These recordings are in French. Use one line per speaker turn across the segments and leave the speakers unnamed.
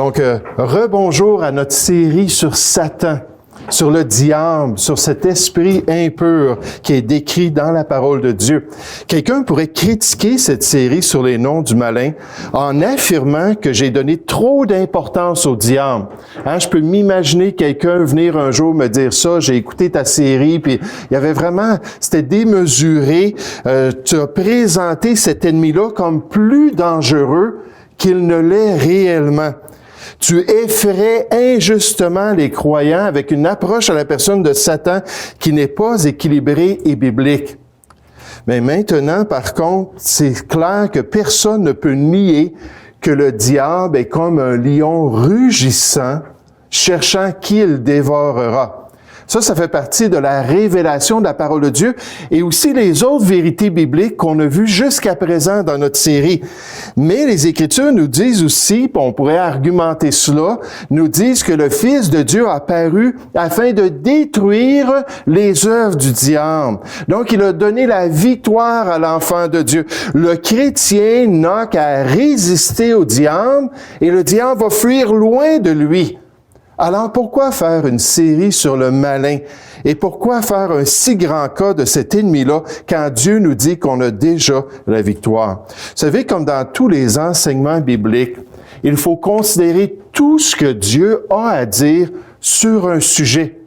Donc, rebonjour à notre série sur Satan, sur le diable, sur cet esprit impur qui est décrit dans la parole de Dieu. Quelqu'un pourrait critiquer cette série sur les noms du malin en affirmant que j'ai donné trop d'importance au diable. Je peux m'imaginer quelqu'un venir un jour me dire ça, j'ai écouté ta série, puis il y avait vraiment, c'était démesuré. Tu as présenté cet ennemi-là comme plus dangereux qu'il ne l'est réellement. Tu effraies injustement les croyants avec une approche à la personne de Satan qui n'est pas équilibrée et biblique. Mais maintenant, par contre, c'est clair que personne ne peut nier que le diable est comme un lion rugissant, cherchant qui il dévorera. Ça fait partie de la révélation de la parole de Dieu et aussi les autres vérités bibliques qu'on a vues jusqu'à présent dans notre série. Mais les Écritures nous disent aussi, puis on pourrait argumenter cela, nous disent que le Fils de Dieu a apparu afin de détruire les œuvres du diable. Donc, il a donné la victoire à l'enfant de Dieu. Le chrétien n'a qu'à résister au diable et le diable va fuir loin de lui. Alors, pourquoi faire une série sur le malin? Et pourquoi faire un si grand cas de cet ennemi-là quand Dieu nous dit qu'on a déjà la victoire? Vous savez, comme dans tous les enseignements bibliques, il faut considérer tout ce que Dieu a à dire sur un sujet.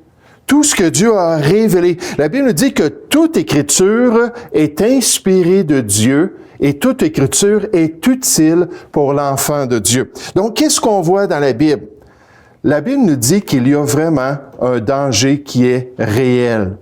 Tout ce que Dieu a révélé. La Bible nous dit que toute écriture est inspirée de Dieu et toute écriture est utile pour l'enfant de Dieu. Donc, qu'est-ce qu'on voit dans la Bible? La Bible nous dit qu'il y a vraiment un danger qui est réel,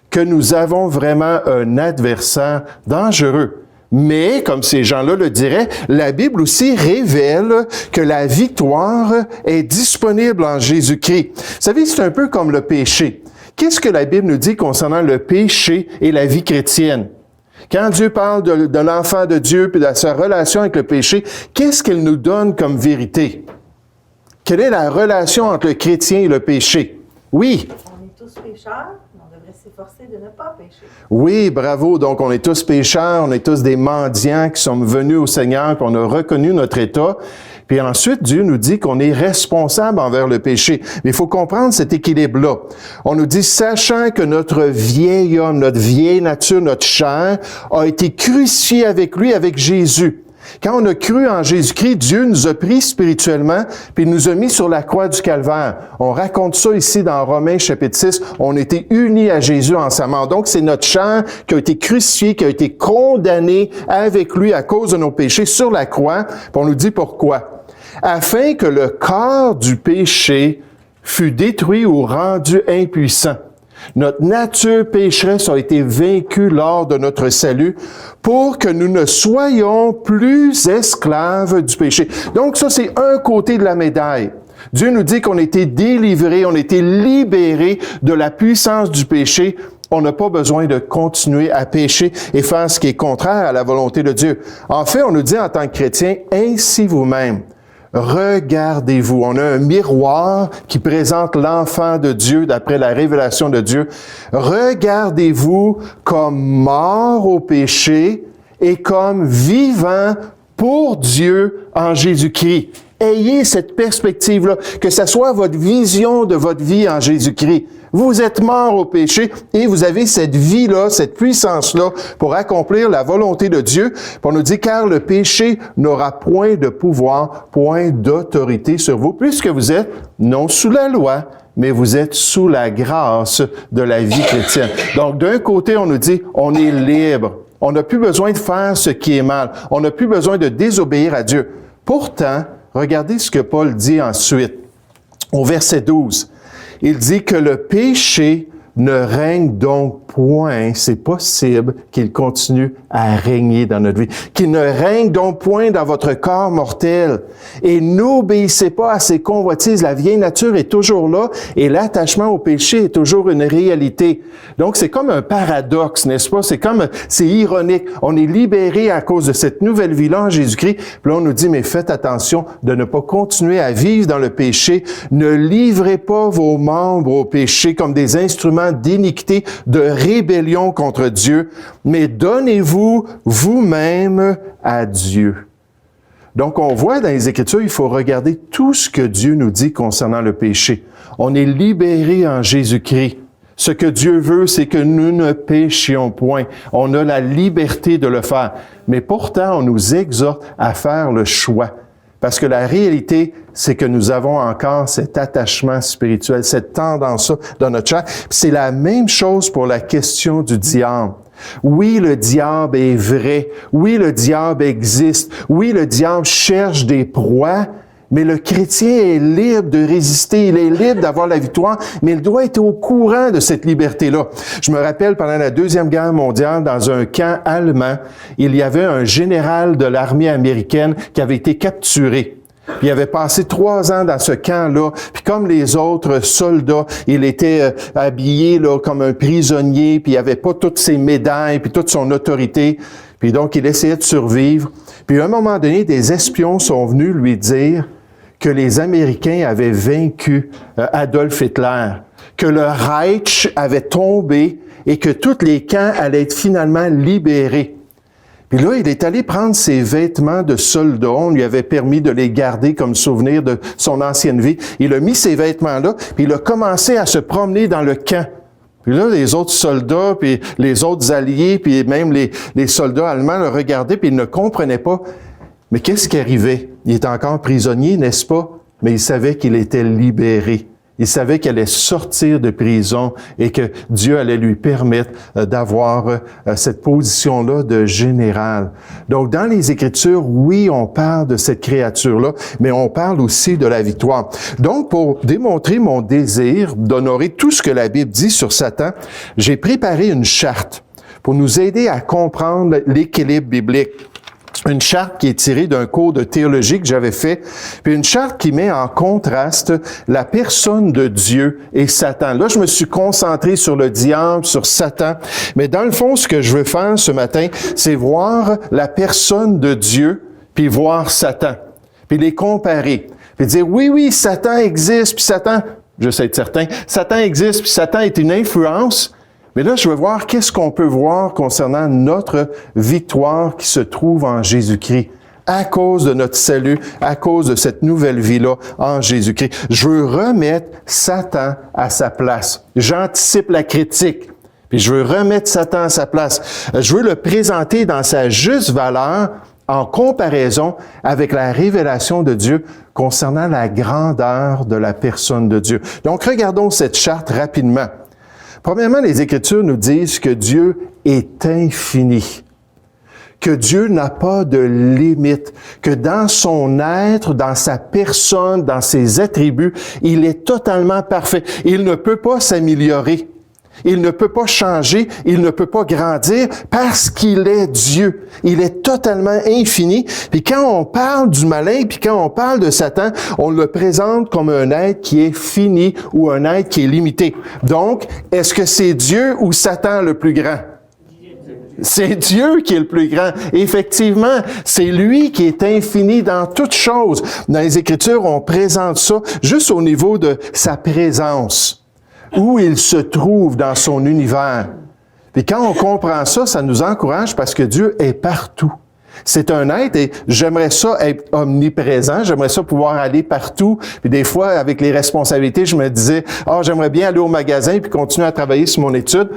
que nous avons vraiment un adversaire dangereux. Mais, comme ces gens-là le diraient, la Bible aussi révèle que la victoire est disponible en Jésus-Christ. Vous savez, c'est un peu comme le péché. Qu'est-ce que la Bible nous dit concernant le péché et la vie chrétienne? Quand Dieu parle de l'enfant de Dieu et de sa relation avec le péché, qu'est-ce qu'il nous donne comme vérité? Quelle est la relation entre le chrétien et le péché? Oui.
On est tous pécheurs, mais on devrait s'efforcer de ne pas pécher.
Oui, bravo. Donc, on est tous pécheurs, on est tous des mendiants qui sommes venus au Seigneur, puis on a reconnu notre état. Puis ensuite, Dieu nous dit qu'on est responsable envers le péché. Mais il faut comprendre cet équilibre-là. On nous dit, sachant que notre vieil homme, notre vieille nature, notre chair, a été crucifié avec lui, avec Jésus. Quand on a cru en Jésus-Christ, Dieu nous a pris spirituellement, puis il nous a mis sur la croix du Calvaire. On raconte ça ici dans Romains chapitre 6. On a été unis à Jésus en sa mort. Donc, c'est notre chair qui a été crucifiée, qui a été condamnée avec lui à cause de nos péchés sur la croix. Puis on nous dit pourquoi. Afin que le corps du péché fût détruit ou rendu impuissant. Notre nature pécheresse a été vaincue lors de notre salut pour que nous ne soyons plus esclaves du péché. Donc ça, c'est un côté de la médaille. Dieu nous dit qu'on a été délivrés, on a été libérés de la puissance du péché. On n'a pas besoin de continuer à pécher et faire ce qui est contraire à la volonté de Dieu. En fait, on nous dit en tant que chrétiens, ainsi vous-même. Regardez-vous. On a un miroir qui présente l'enfant de Dieu d'après la révélation de Dieu. Regardez-vous comme mort au péché et comme vivant pour Dieu en Jésus-Christ. Ayez cette perspective-là, que ce soit votre vision de votre vie en Jésus-Christ. Vous êtes mort au péché et vous avez cette vie-là, cette puissance-là pour accomplir la volonté de Dieu. Puis on nous dit, car le péché n'aura point de pouvoir, point d'autorité sur vous, puisque vous êtes non sous la loi, mais vous êtes sous la grâce de la vie chrétienne. Donc, d'un côté, on nous dit, on est libre. On n'a plus besoin de faire ce qui est mal. On n'a plus besoin de désobéir à Dieu. Pourtant, regardez ce que Paul dit ensuite, au verset 12. Il dit que le péché ne règne donc point, c'est possible qu'il continue à régner dans notre vie, qu'il ne règne donc point dans votre corps mortel. Et n'obéissez pas à ses convoitises. La vieille nature est toujours là et l'attachement au péché est toujours une réalité. Donc, c'est comme un paradoxe, n'est-ce pas? C'est ironique. On est libéré à cause de cette nouvelle vie-là en Jésus-Christ. Puis là, on nous dit, mais faites attention de ne pas continuer à vivre dans le péché. Ne livrez pas vos membres au péché comme des instruments d'iniquité, de rébellion contre Dieu, mais donnez-vous vous-même à Dieu. Donc, on voit dans les Écritures, il faut regarder tout ce que Dieu nous dit concernant le péché. On est libéré en Jésus-Christ. Ce que Dieu veut, c'est que nous ne péchions point. On a la liberté de le faire. Mais pourtant, on nous exhorte à faire le choix. Parce que la réalité, c'est que nous avons encore cet attachement spirituel, cette tendance-là dans notre chair. C'est la même chose pour la question du diable. Oui, le diable est vrai. Oui, le diable existe. Oui, le diable cherche des proies. Mais le chrétien est libre de résister, il est libre d'avoir la victoire, mais il doit être au courant de cette liberté-là. Je me rappelle, pendant la Deuxième Guerre mondiale, dans un camp allemand, il y avait un général de l'armée américaine qui avait été capturé. Il avait passé 3 ans dans ce camp-là, puis comme les autres soldats, il était habillé là, comme un prisonnier, puis il avait pas toutes ses médailles, puis toute son autorité, puis donc il essayait de survivre. Puis à un moment donné, des espions sont venus lui dire que les Américains avaient vaincu Adolf Hitler, que le Reich avait tombé et que tous les camps allaient être finalement libérés. Puis là, il est allé prendre ses vêtements de soldat. On lui avait permis de les garder comme souvenir de son ancienne vie. Il a mis ces vêtements-là, puis il a commencé à se promener dans le camp. Puis là, les autres soldats, puis les autres alliés, puis même les soldats allemands le regardaient, puis ils ne comprenaient pas. Mais qu'est-ce qui arrivait? Il était encore prisonnier, n'est-ce pas? Mais il savait qu'il était libéré. Il savait qu'il allait sortir de prison et que Dieu allait lui permettre d'avoir cette position-là de général. Donc, dans les Écritures, oui, on parle de cette créature-là, mais on parle aussi de la victoire. Donc, pour démontrer mon désir d'honorer tout ce que la Bible dit sur Satan, j'ai préparé une charte pour nous aider à comprendre l'équilibre biblique. Une charte qui est tirée d'un cours de théologie que j'avais fait, puis une charte qui met en contraste la personne de Dieu et Satan. Là, je me suis concentré sur le diable, sur Satan, mais dans le fond, ce que je veux faire ce matin, c'est voir la personne de Dieu, puis voir Satan, puis les comparer, puis dire, oui, Satan existe, puis Satan, je sais être certain, Satan existe, puis Satan est une influence. Mais là, je veux voir qu'est-ce qu'on peut voir concernant notre victoire qui se trouve en Jésus-Christ, à cause de notre salut, à cause de cette nouvelle vie-là en Jésus-Christ. Je veux remettre Satan à sa place. J'anticipe la critique, puis je veux remettre Satan à sa place. Je veux le présenter dans sa juste valeur en comparaison avec la révélation de Dieu concernant la grandeur de la personne de Dieu. Donc, regardons cette charte rapidement. Premièrement, les Écritures nous disent que Dieu est infini, que Dieu n'a pas de limite, que dans son être, dans sa personne, dans ses attributs, il est totalement parfait. Il ne peut pas s'améliorer, il ne peut pas changer, il ne peut pas grandir parce qu'il est Dieu. Il est totalement infini. Puis quand on parle du malin, puis quand on parle de Satan, on le présente comme un être qui est fini ou un être qui est limité. Donc, est-ce que c'est Dieu ou Satan le plus grand? C'est Dieu qui est le plus grand. Effectivement, c'est lui qui est infini dans toutes choses. Dans les Écritures, on présente ça juste au niveau de sa présence, où il se trouve dans son univers. Et quand on comprend ça, ça nous encourage parce que Dieu est partout. C'est un être et j'aimerais ça être omniprésent, j'aimerais ça pouvoir aller partout. Puis des fois, avec les responsabilités, je me disais, j'aimerais bien aller au magasin puis continuer à travailler sur mon étude.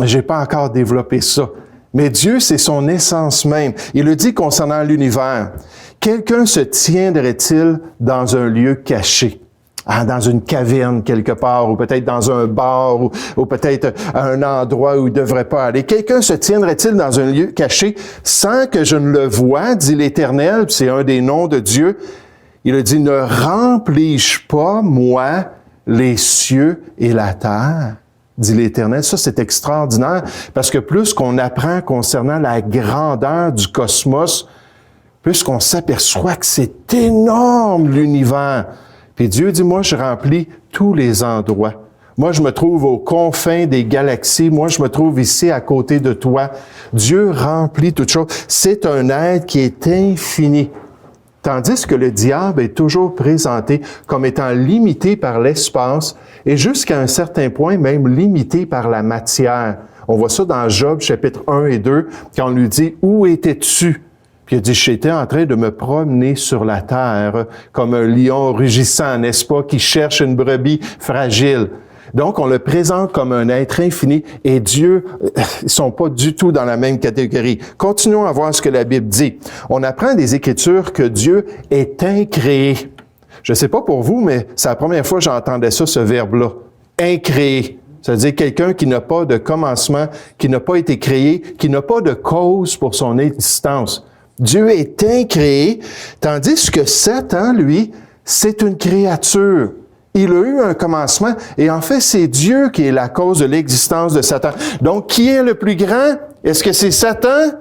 J'ai pas encore développé ça. Mais Dieu, c'est son essence même. Il le dit concernant l'univers. Quelqu'un se tiendrait-il dans un lieu caché? Dans une caverne quelque part, ou peut-être dans un bar, ou peut-être à un endroit où il ne devrait pas aller. Quelqu'un se tiendrait-il dans un lieu caché sans que je ne le voie, dit l'Éternel, c'est un des noms de Dieu. Il a dit, ne remplis-je pas, moi, les cieux et la terre, dit l'Éternel. Ça, c'est extraordinaire, parce que plus qu'on apprend concernant la grandeur du cosmos, plus qu'on s'aperçoit que c'est énorme l'univers. Puis Dieu dit, moi, je remplis tous les endroits. Moi, je me trouve aux confins des galaxies. Moi, je me trouve ici à côté de toi. Dieu remplit toutes choses. C'est un être qui est infini. Tandis que le diable est toujours présenté comme étant limité par l'espace et jusqu'à un certain point même limité par la matière. On voit ça dans Job, chapitre 1 et 2, quand on lui dit « Où étais-tu? » Puis il a dit, j'étais en train de me promener sur la terre comme un lion rugissant, n'est-ce pas, qui cherche une brebis fragile. Donc, on le présente comme un être infini et Dieu, ils sont pas du tout dans la même catégorie. Continuons à voir ce que la Bible dit. On apprend des Écritures que Dieu est incréé. Je sais pas pour vous, mais c'est la première fois que j'entendais ça, ce verbe-là. Incréé. C'est-à-dire quelqu'un qui n'a pas de commencement, qui n'a pas été créé, qui n'a pas de cause pour son existence. Dieu est incréé, tandis que Satan, lui, c'est une créature. Il a eu un commencement et en fait, c'est Dieu qui est la cause de l'existence de Satan. Donc, qui est le plus grand? Est-ce que c'est Satan?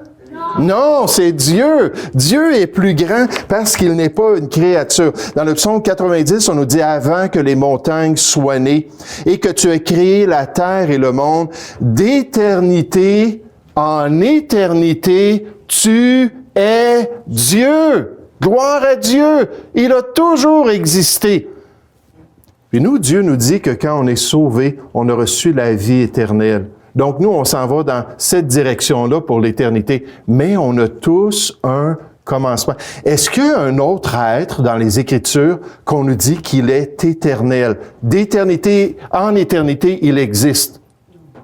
Non, c'est Dieu. Dieu est plus grand parce qu'il n'est pas une créature. Dans le psaume 90, on nous dit « Avant que les montagnes soient nées et que tu aies créé la terre et le monde, d'éternité en éternité, tu es Dieu. » Gloire à Dieu. Il a toujours existé. Puis nous, Dieu nous dit que quand on est sauvé, on a reçu la vie éternelle. Donc nous, on s'en va dans cette direction-là pour l'éternité. Mais on a tous un commencement. Est-ce qu'il y a un autre être dans les Écritures qu'on nous dit qu'il est éternel? D'éternité en éternité, il existe.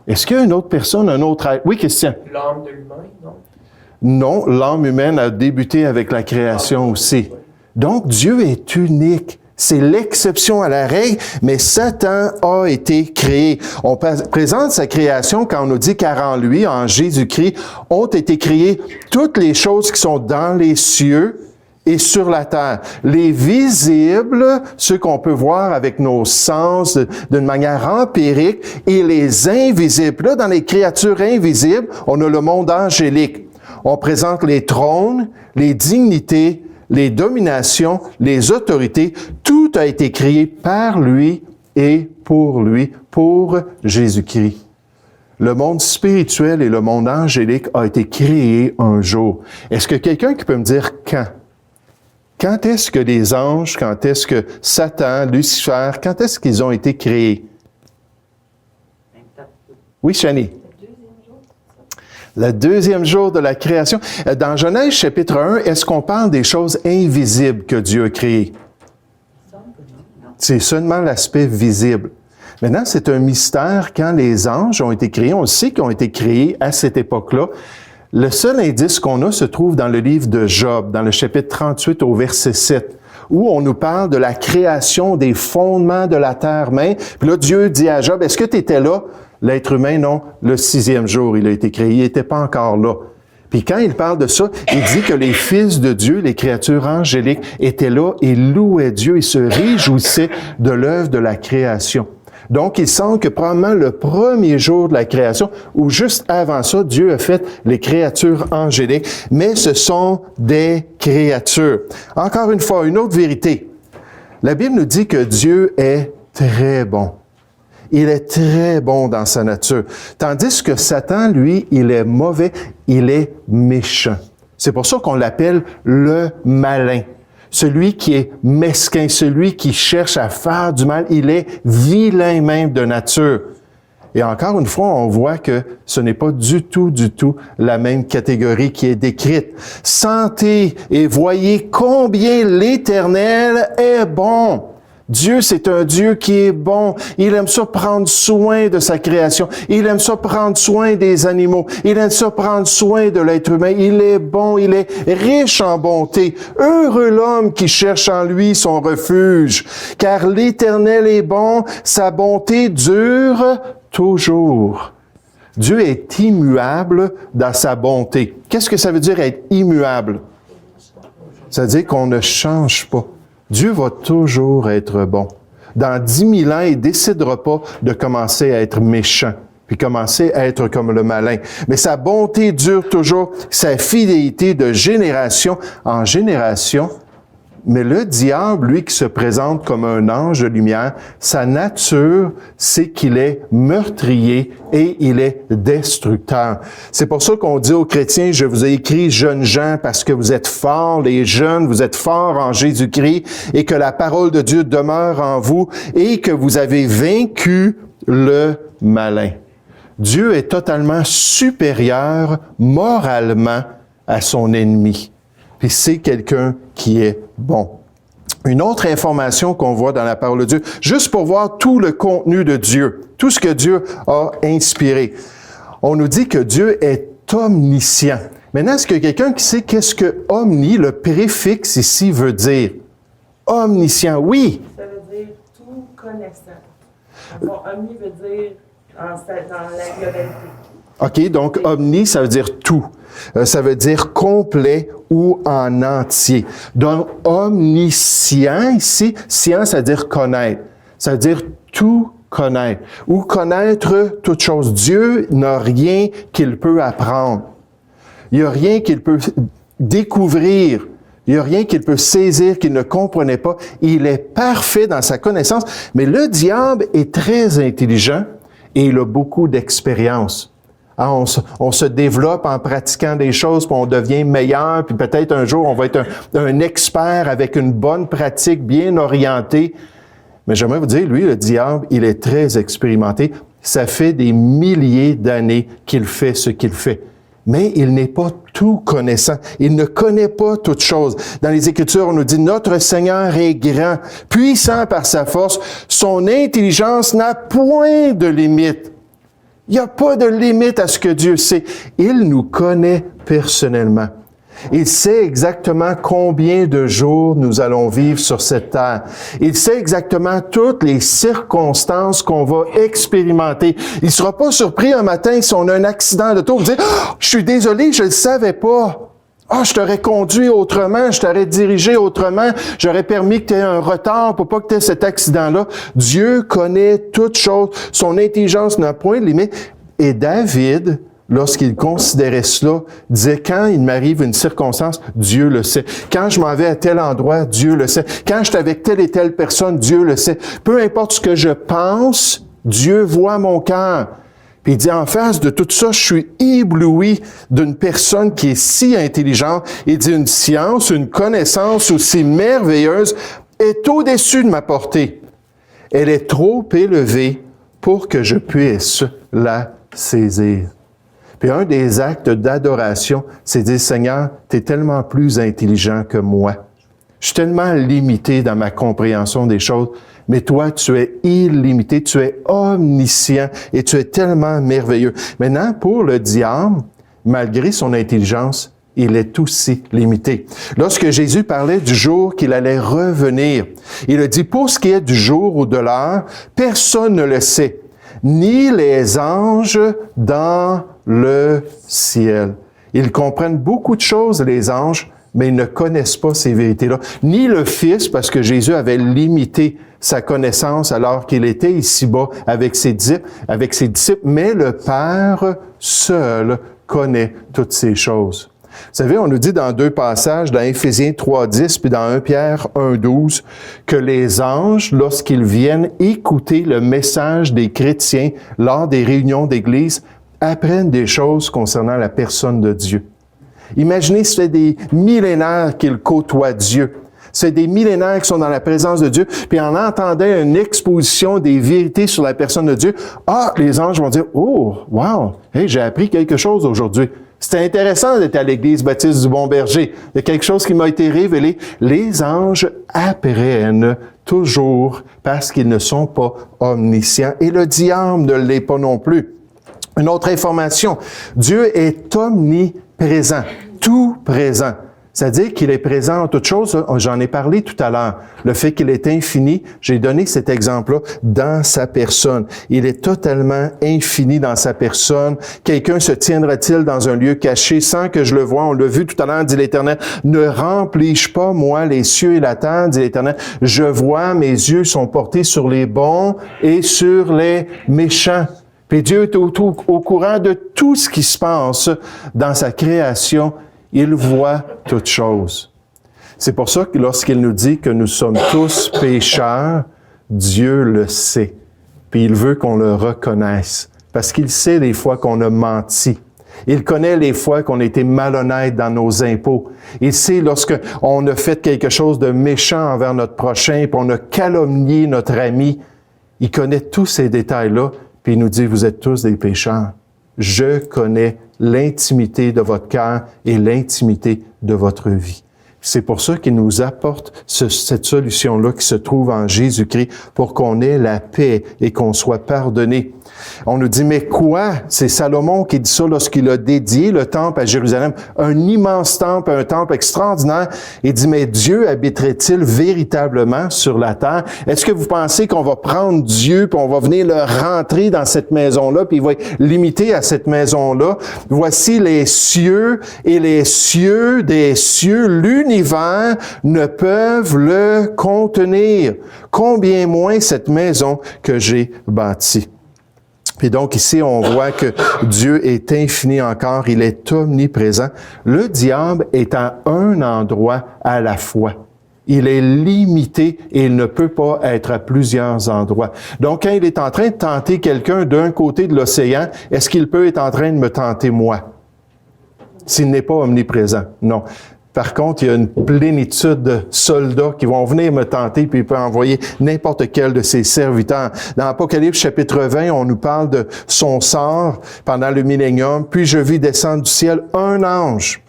Est-ce qu'il y a une autre personne, un autre être? Oui, Christian?
L'âme de l'humain, non?
Non, l'âme humaine a débuté avec la création aussi. Donc Dieu est unique. C'est l'exception à la règle, mais Satan a été créé. On présente sa création quand on nous dit qu'en lui, en Jésus-Christ, ont été créées toutes les choses qui sont dans les cieux et sur la terre. Les visibles, ceux qu'on peut voir avec nos sens d'une manière empirique, et les invisibles. Là, dans les créatures invisibles, on a le monde angélique. On présente les trônes, les dignités, les dominations, les autorités, tout a été créé par lui et pour Jésus-Christ. Le monde spirituel et le monde angélique a été créé un jour. Est-ce que quelqu'un qui peut me dire quand? Quand est-ce que les anges, quand est-ce que Satan, Lucifer, quand est-ce qu'ils ont été créés? Oui, Chani? Le deuxième jour de la création. Dans Genèse chapitre 1, est-ce qu'on parle des choses invisibles que Dieu a créées? C'est seulement l'aspect visible. Maintenant, c'est un mystère quand les anges ont été créés. On sait qu'ils ont été créés à cette époque-là. Le seul indice qu'on a se trouve dans le livre de Job, dans le chapitre 38 au verset 7, où on nous parle de la création des fondements de la terre même. Puis là, Dieu dit à Job, est-ce que tu étais là? L'être humain, non. Le 6e jour, il a été créé. Il n'était pas encore là. Puis quand il parle de ça, il dit que les fils de Dieu, les créatures angéliques, étaient là et louaient Dieu et se réjouissaient de l'œuvre de la création. Donc, il semble que probablement le premier jour de la création, ou juste avant ça, Dieu a fait les créatures angéliques, mais ce sont des créatures. Encore une fois, une autre vérité. La Bible nous dit que Dieu est très bon. Il est très bon dans sa nature. Tandis que Satan, lui, il est mauvais, il est méchant. C'est pour ça qu'on l'appelle le malin. Celui qui est mesquin, celui qui cherche à faire du mal, il est vilain même de nature. Et encore une fois, on voit que ce n'est pas du tout la même catégorie qui est décrite. Sentez et voyez combien l'Éternel est bon. Dieu, c'est un Dieu qui est bon. Il aime ça prendre soin de sa création. Il aime ça prendre soin des animaux. Il aime ça prendre soin de l'être humain. Il est bon, il est riche en bonté. Heureux l'homme qui cherche en lui son refuge. Car l'Éternel est bon, sa bonté dure toujours. Dieu est immuable dans sa bonté. Qu'est-ce que ça veut dire être immuable? Ça veut dire qu'on ne change pas. Dieu va toujours être bon. Dans 10 000 ans, il ne décidera pas de commencer à être méchant, puis commencer à être comme le malin. Mais sa bonté dure toujours, sa fidélité de génération en génération. Mais le diable, lui, qui se présente comme un ange de lumière, sa nature, c'est qu'il est meurtrier et il est destructeur. C'est pour ça qu'on dit aux chrétiens, je vous ai écrit, jeunes gens, parce que vous êtes forts, les jeunes, vous êtes forts en Jésus-Christ et que la parole de Dieu demeure en vous et que vous avez vaincu le malin. Dieu est totalement supérieur moralement à son ennemi. puis c'est quelqu'un qui est bon. Une autre information qu'on voit dans la parole de Dieu, juste pour voir tout le contenu de Dieu, tout ce que Dieu a inspiré. On nous dit que Dieu est omniscient. Maintenant, est-ce qu'il y a quelqu'un qui sait qu'est-ce que omni, le préfixe ici, veut dire? Omniscient, oui.
Ça veut dire tout connaissant. Bon, omni veut dire dans la globalité.
OK, donc omni, ça veut dire tout. Ça veut dire complet ou en entier. Donc, omniscient ici, science, ça veut dire connaître. Ça veut dire tout connaître. Ou connaître toute chose. Dieu n'a rien qu'il peut apprendre. Il n'y a rien qu'il peut découvrir. Il n'y a rien qu'il peut saisir qu'il ne comprenait pas. Il est parfait dans sa connaissance. Mais le diable est très intelligent et il a beaucoup d'expérience. Ah, on se développe en pratiquant des choses, puis on devient meilleur, puis peut-être un jour, on va être un expert avec une bonne pratique bien orientée. Mais j'aimerais vous dire, lui, le diable, il est très expérimenté. Ça fait des milliers d'années qu'il fait ce qu'il fait. Mais il n'est pas tout connaissant. Il ne connaît pas toutes choses. Dans les Écritures, on nous dit, notre Seigneur est grand, puissant par sa force. Son intelligence n'a point de limite. Il n'y a pas de limite à ce que Dieu sait. Il nous connaît personnellement. Il sait exactement combien de jours nous allons vivre sur cette terre. Il sait exactement toutes les circonstances qu'on va expérimenter. Il ne sera pas surpris un matin si on a un accident de tour. Il va dire, oh, je suis désolé, je ne le savais pas. Ah, je t'aurais conduit autrement, je t'aurais dirigé autrement, j'aurais permis que tu aies un retard pour pas que tu aies cet accident-là. Dieu connaît toutes choses. Son intelligence n'a point de limite. Et David, lorsqu'il considérait cela, disait, quand il m'arrive une circonstance, Dieu le sait. Quand je m'en vais à tel endroit, Dieu le sait. Quand je suis avec telle et telle personne, Dieu le sait. Peu importe ce que je pense, Dieu voit mon cœur. Puis il dit, en face de tout ça, je suis ébloui d'une personne qui est si intelligente. Il dit, une science, une connaissance aussi merveilleuse est au-dessus de ma portée. Elle est trop élevée pour que je puisse la saisir. Puis un des actes d'adoration, c'est de dire, Seigneur, tu es tellement plus intelligent que moi. Je suis tellement limité dans ma compréhension des choses, mais toi, tu es illimité, tu es omniscient et tu es tellement merveilleux. Maintenant, pour le diable, malgré son intelligence, il est aussi limité. Lorsque Jésus parlait du jour qu'il allait revenir, il a dit, pour ce qui est du jour ou de l'heure, personne ne le sait, ni les anges dans le ciel. Ils comprennent beaucoup de choses, les anges, mais ils ne connaissent pas ces vérités-là. Ni le Fils, parce que Jésus avait limité sa connaissance alors qu'il était ici-bas avec ses disciples, mais le Père seul connaît toutes ces choses. Vous savez, on nous dit dans deux passages, dans Éphésiens 3.10 puis dans 1 Pierre 1.12, que les anges, lorsqu'ils viennent écouter le message des chrétiens lors des réunions d'église, apprennent des choses concernant la personne de Dieu. Imaginez, ça fait des millénaires qu'ils côtoient Dieu. C'est des millénaires qui sont dans la présence de Dieu, puis en entendant une exposition des vérités sur la personne de Dieu, les anges vont dire, oh, wow, hey, j'ai appris quelque chose aujourd'hui. C'était intéressant d'être à l'église baptiste du Bon Berger. Il y a quelque chose qui m'a été révélé. Les anges apprennent toujours parce qu'ils ne sont pas omniscients. Et le diable ne l'est pas non plus. Une autre information, Dieu est omniprésent, tout présent. C'est-à-dire qu'il est présent en toutes choses. J'en ai parlé tout à l'heure. Le fait qu'il est infini, j'ai donné cet exemple-là dans sa personne. Il est totalement infini dans sa personne. Quelqu'un se tiendra-t-il dans un lieu caché sans que je le voie? On l'a vu tout à l'heure, dit l'Éternel. Ne remplis-je pas, moi, les cieux et la terre, dit l'Éternel. Je vois, mes yeux sont portés sur les bons et sur les méchants. Puis Dieu est au courant de tout ce qui se passe dans sa création. Il voit toutes choses. C'est pour ça que lorsqu'il nous dit que nous sommes tous pécheurs, Dieu le sait. Puis il veut qu'on le reconnaisse. Parce qu'il sait les fois qu'on a menti. Il connaît les fois qu'on a été malhonnête dans nos impôts. Il sait lorsqu'on a fait quelque chose de méchant envers notre prochain, puis on a calomnié notre ami. Il connaît tous ces détails-là, puis il nous dit, vous êtes tous des pécheurs. Je connais l'intimité de votre cœur et l'intimité de votre vie. C'est pour ça qu'il nous apporte cette solution-là qui se trouve en Jésus-Christ pour qu'on ait la paix et qu'on soit pardonné. On nous dit, mais quoi? C'est Salomon qui dit ça lorsqu'il a dédié le temple à Jérusalem, un immense temple, un temple extraordinaire. Il dit, mais Dieu habiterait-il véritablement sur la terre? Est-ce que vous pensez qu'on va prendre Dieu puis on va venir le rentrer dans cette maison-là puis il va être limité à cette maison-là? Voici les cieux et les cieux des cieux, l'univers ne peuvent le contenir. Combien moins cette maison que j'ai bâtie. Et donc ici, on voit que Dieu est infini encore, il est omniprésent. Le diable est à un endroit à la fois. Il est limité et il ne peut pas être à plusieurs endroits. Donc, quand il est en train de tenter quelqu'un d'un côté de l'océan, est-ce qu'il peut être en train de me tenter moi? S'il n'est pas omniprésent, non. Par contre, il y a une plénitude de soldats qui vont venir me tenter, puis il peut envoyer n'importe quel de ses serviteurs. Dans Apocalypse chapitre 20, on nous parle de son sort pendant le millénium. Puis je vis descendre du ciel un ange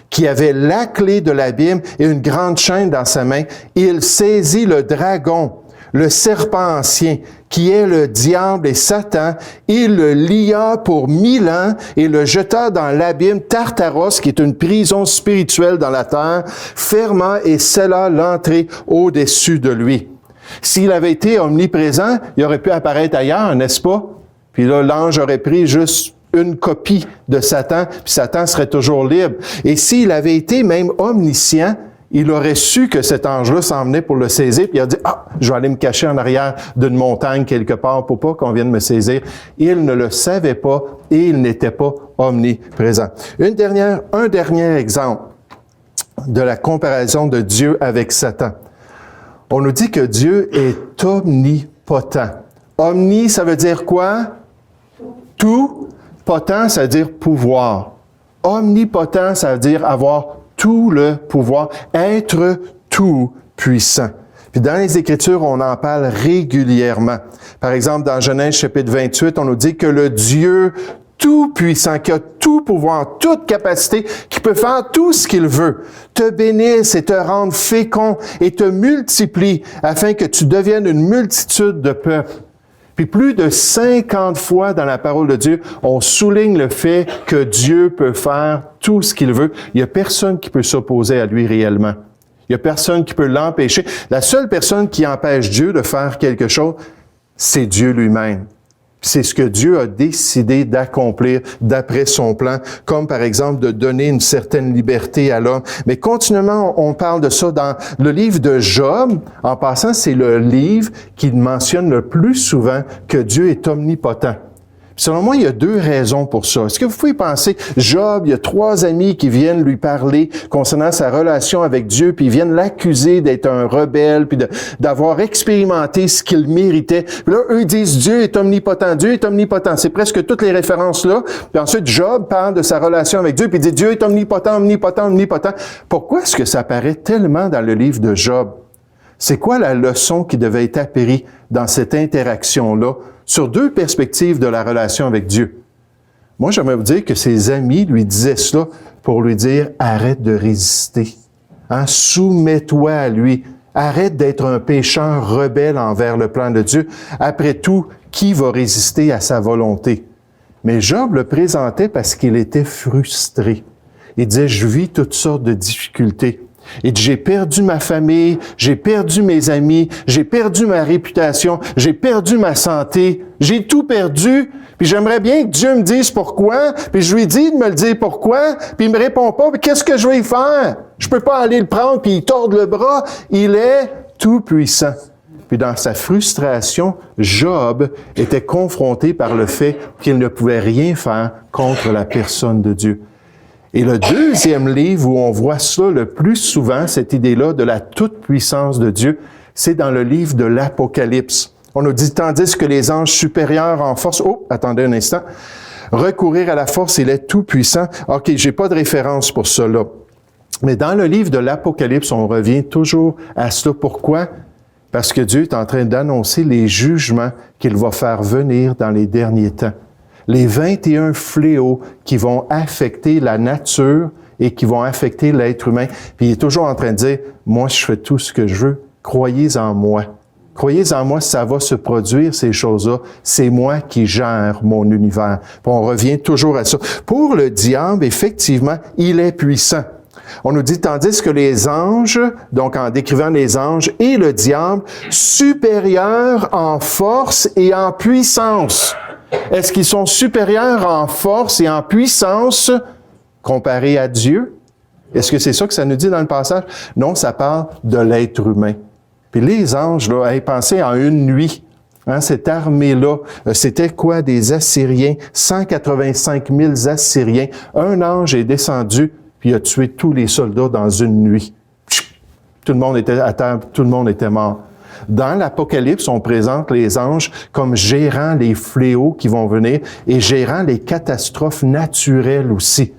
qui avait la clé de l'abîme et une grande chaîne dans sa main. Il saisit le dragon, le serpent ancien, qui est le diable et Satan, il le lia pour 1000 ans et le jeta dans l'abîme Tartaros, qui est une prison spirituelle dans la terre, ferma et scella l'entrée au-dessus de lui. S'il avait été omniprésent, il aurait pu apparaître ailleurs, n'est-ce pas? Puis là, l'ange aurait pris juste une copie de Satan, puis Satan serait toujours libre. Et s'il avait été même omniscient, il aurait su que cet ange-là s'en venait pour le saisir, puis il a dit, je vais aller me cacher en arrière d'une montagne quelque part pour pas qu'on vienne me saisir. Il ne le savait pas et il n'était pas omniprésent. Un dernier exemple de la comparaison de Dieu avec Satan. On nous dit que Dieu est omnipotent. Omni, ça veut dire quoi? Tout. Potent, ça veut dire pouvoir. Omnipotent, ça veut dire avoir tout le pouvoir, être tout puissant. Puis dans les Écritures, on en parle régulièrement. Par exemple, dans Genèse chapitre 28, on nous dit que le Dieu tout-puissant, qui a tout pouvoir, toute capacité, qui peut faire tout ce qu'il veut, te bénisse et te rende fécond et te multiplie afin que tu deviennes une multitude de peuples. Puis plus de 50 fois dans la parole de Dieu, on souligne le fait que Dieu peut faire tout ce qu'il veut. Il n'y a personne qui peut s'opposer à lui réellement. Il n'y a personne qui peut l'empêcher. La seule personne qui empêche Dieu de faire quelque chose, c'est Dieu lui-même. C'est ce que Dieu a décidé d'accomplir d'après son plan, comme par exemple de donner une certaine liberté à l'homme. Mais continuellement, on parle de ça dans le livre de Job. En passant, c'est le livre qui mentionne le plus souvent que Dieu est omnipotent. Selon moi, il y a deux raisons pour ça. Est-ce que vous pouvez penser, Job, il y a 3 amis qui viennent lui parler concernant sa relation avec Dieu, puis ils viennent l'accuser d'être un rebelle, puis d'avoir expérimenté ce qu'il méritait. Puis là, eux disent, Dieu est omnipotent, Dieu est omnipotent. C'est presque toutes les références là. Puis ensuite, Job parle de sa relation avec Dieu, puis il dit, Dieu est omnipotent, omnipotent, omnipotent. Pourquoi est-ce que ça apparaît tellement dans le livre de Job? C'est quoi la leçon qui devait être apprise dans cette interaction-là sur 2 perspectives de la relation avec Dieu? Moi, j'aimerais vous dire que ses amis lui disaient cela pour lui dire « Arrête de résister. Soumets-toi à lui. Arrête d'être un pécheur rebelle envers le plan de Dieu. Après tout, qui va résister à sa volonté? » Mais Job le présentait parce qu'il était frustré. Il disait « Je vis toutes sortes de difficultés. » Il dit, j'ai perdu ma famille, j'ai perdu mes amis, j'ai perdu ma réputation, j'ai perdu ma santé, j'ai tout perdu, puis j'aimerais bien que Dieu me dise pourquoi, puis je lui dis de me le dire pourquoi, puis il me répond pas, puis qu'est-ce que je vais y faire? Je peux pas aller le prendre puis il tordre le bras, il est tout puissant. Puis dans sa frustration, Job était confronté par le fait qu'il ne pouvait rien faire contre la personne de Dieu. Et le deuxième livre où on voit ça le plus souvent, cette idée-là de la toute-puissance de Dieu, c'est dans le livre de l'Apocalypse. On nous dit, tandis que les anges supérieurs en force, attendez un instant, recourir à la force, il est tout-puissant. OK, j'ai pas de référence pour cela. Mais dans le livre de l'Apocalypse, on revient toujours à cela. Pourquoi? Parce que Dieu est en train d'annoncer les jugements qu'il va faire venir dans les derniers temps. Les 21 fléaux qui vont affecter la nature et qui vont affecter l'être humain. Puis il est toujours en train de dire, moi, je fais tout ce que je veux. Croyez en moi. Croyez en moi, ça va se produire, ces choses-là. C'est moi qui gère mon univers. Puis on revient toujours à ça. Pour le diable, effectivement, il est puissant. On nous dit, tandis que les anges, donc en décrivant les anges et le diable, supérieurs en force et en puissance. Est-ce qu'ils sont supérieurs en force et en puissance comparés à Dieu? Est-ce que c'est ça que ça nous dit dans le passage? Non, ça parle de l'être humain. Puis les anges, là, pensez en une nuit. Hein, cette armée-là, c'était quoi? Des Assyriens, 185 000 Assyriens. Un ange est descendu, puis il a tué tous les soldats dans une nuit. Tout le monde était à terre, tout le monde était mort. Dans l'Apocalypse, on présente les anges comme gérant les fléaux qui vont venir et gérant les catastrophes naturelles aussi.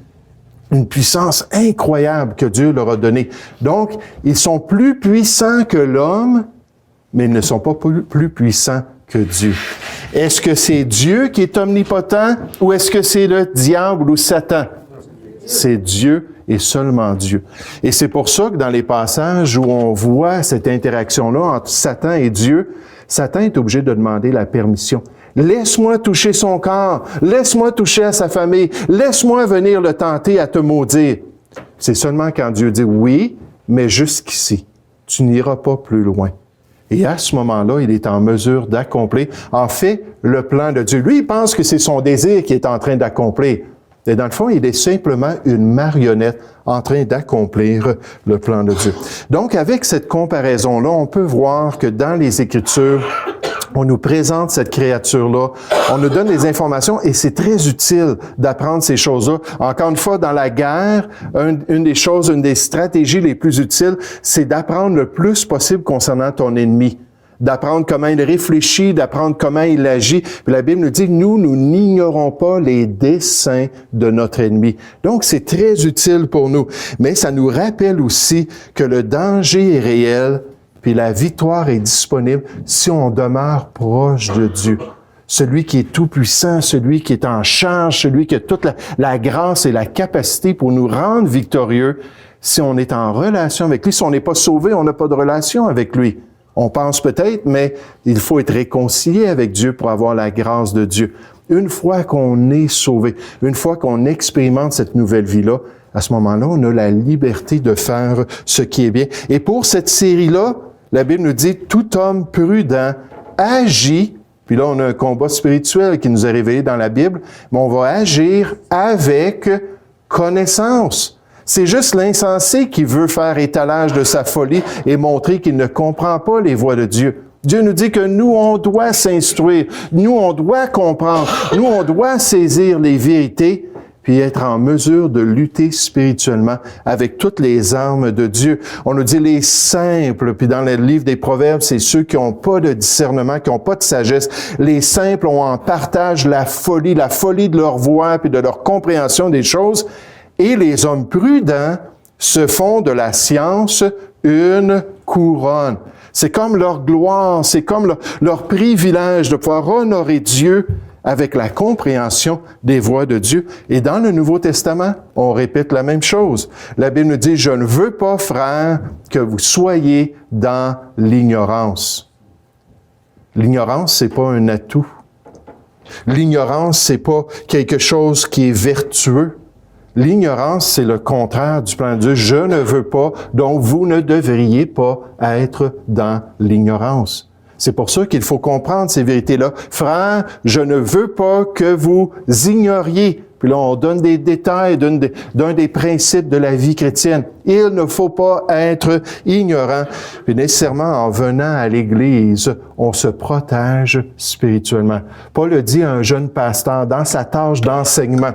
Une puissance incroyable que Dieu leur a donnée. Donc, ils sont plus puissants que l'homme, mais ils ne sont pas plus puissants que Dieu. Est-ce que c'est Dieu qui est omnipotent ou est-ce que c'est le diable ou Satan? C'est Dieu et seulement Dieu. Et c'est pour ça que dans les passages où on voit cette interaction-là entre Satan et Dieu, Satan est obligé de demander la permission. Laisse-moi toucher son corps, laisse-moi toucher à sa famille, laisse-moi venir le tenter à te maudire. C'est seulement quand Dieu dit oui, mais jusqu'ici, tu n'iras pas plus loin. Et à ce moment-là, il est en mesure d'accomplir, en fait, le plan de Dieu. Lui, il pense que c'est son désir qui est en train d'accomplir. Et dans le fond, il est simplement une marionnette en train d'accomplir le plan de Dieu. Donc, avec cette comparaison-là, on peut voir que dans les Écritures, on nous présente cette créature-là, on nous donne des informations et c'est très utile d'apprendre ces choses-là. Encore une fois, dans la guerre, une des stratégies les plus utiles, c'est d'apprendre le plus possible concernant ton ennemi. D'apprendre comment il réfléchit, d'apprendre comment il agit. Puis la Bible nous dit, nous n'ignorons pas les desseins de notre ennemi. Donc, c'est très utile pour nous. Mais ça nous rappelle aussi que le danger est réel, puis la victoire est disponible si on demeure proche de Dieu. Celui qui est tout-puissant, celui qui est en charge, celui qui a toute la grâce et la capacité pour nous rendre victorieux. Si on est en relation avec lui, si on n'est pas sauvé, on n'a pas de relation avec lui. On pense peut-être, mais il faut être réconcilié avec Dieu pour avoir la grâce de Dieu. Une fois qu'on est sauvé, une fois qu'on expérimente cette nouvelle vie-là, à ce moment-là, on a la liberté de faire ce qui est bien. Et pour cette série-là, la Bible nous dit, tout homme prudent agit, puis là on a un combat spirituel qui nous est révélé dans la Bible, mais on va agir avec connaissance. C'est juste l'insensé qui veut faire étalage de sa folie et montrer qu'il ne comprend pas les voies de Dieu. Dieu nous dit que nous, on doit s'instruire, nous, on doit comprendre, nous, on doit saisir les vérités, puis être en mesure de lutter spirituellement avec toutes les armes de Dieu. On nous dit les simples, puis dans le livre des Proverbes, c'est ceux qui n'ont pas de discernement, qui n'ont pas de sagesse. Les simples ont en partage la folie de leur voix, puis de leur compréhension des choses. Et les hommes prudents se font de la science une couronne. C'est comme leur gloire, c'est comme leur privilège de pouvoir honorer Dieu avec la compréhension des voies de Dieu. Et dans le Nouveau Testament, on répète la même chose. La Bible nous dit, je ne veux pas, frères, que vous soyez dans l'ignorance. L'ignorance, c'est pas un atout. L'ignorance, c'est pas quelque chose qui est vertueux. L'ignorance, c'est le contraire du plan de Dieu. Je ne veux pas, donc vous ne devriez pas être dans l'ignorance. C'est pour ça qu'il faut comprendre ces vérités-là. Frères, je ne veux pas que vous ignoriez. Puis là, on donne des détails d'un des principes de la vie chrétienne. Il ne faut pas être ignorant. Puis nécessairement, en venant à l'Église, on se protège spirituellement. Paul a dit à un jeune pasteur dans sa tâche d'enseignement,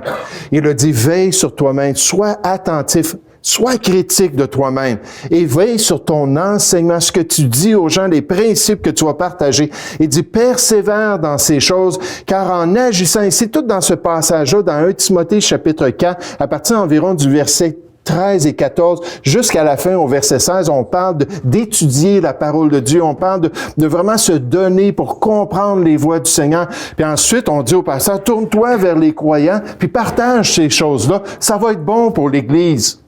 il a dit, veille sur toi-même, sois attentif, sois critique de toi-même et veille sur ton enseignement, ce que tu dis aux gens, les principes que tu vas partager. Il dit, persévère dans ces choses, car en agissant, et c'est tout dans ce passage-là, dans 1 Timothée chapitre 4, à partir environ du verset 13 et 14, jusqu'à la fin, au verset 16, on parle d'étudier la parole de Dieu, on parle de vraiment se donner pour comprendre les voies du Seigneur. Puis ensuite, on dit au pasteur, tourne-toi vers les croyants, puis partage ces choses-là. Ça va être bon pour l'Église.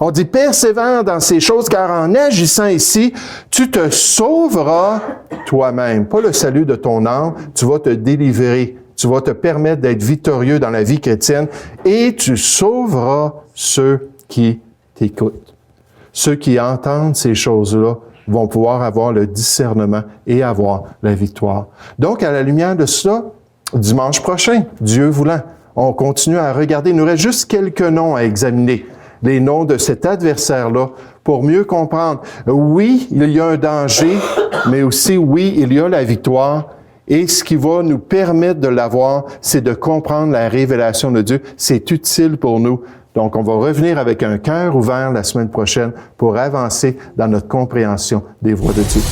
On dit, persévère dans ces choses, car en agissant ici, tu te sauveras toi-même. Pas le salut de ton âme, tu vas te délivrer. Tu vas te permettre d'être victorieux dans la vie chrétienne et tu sauveras ceux qui t'écoutent. Ceux qui entendent ces choses-là vont pouvoir avoir le discernement et avoir la victoire. Donc, à la lumière de cela, dimanche prochain, Dieu voulant, on continue à regarder. Il nous reste juste quelques noms à examiner. Les noms de cet adversaire-là pour mieux comprendre. Oui, il y a un danger, mais aussi, oui, il y a la victoire. Et ce qui va nous permettre de l'avoir, c'est de comprendre la révélation de Dieu. C'est utile pour nous. Donc, on va revenir avec un cœur ouvert la semaine prochaine pour avancer dans notre compréhension des voies de Dieu.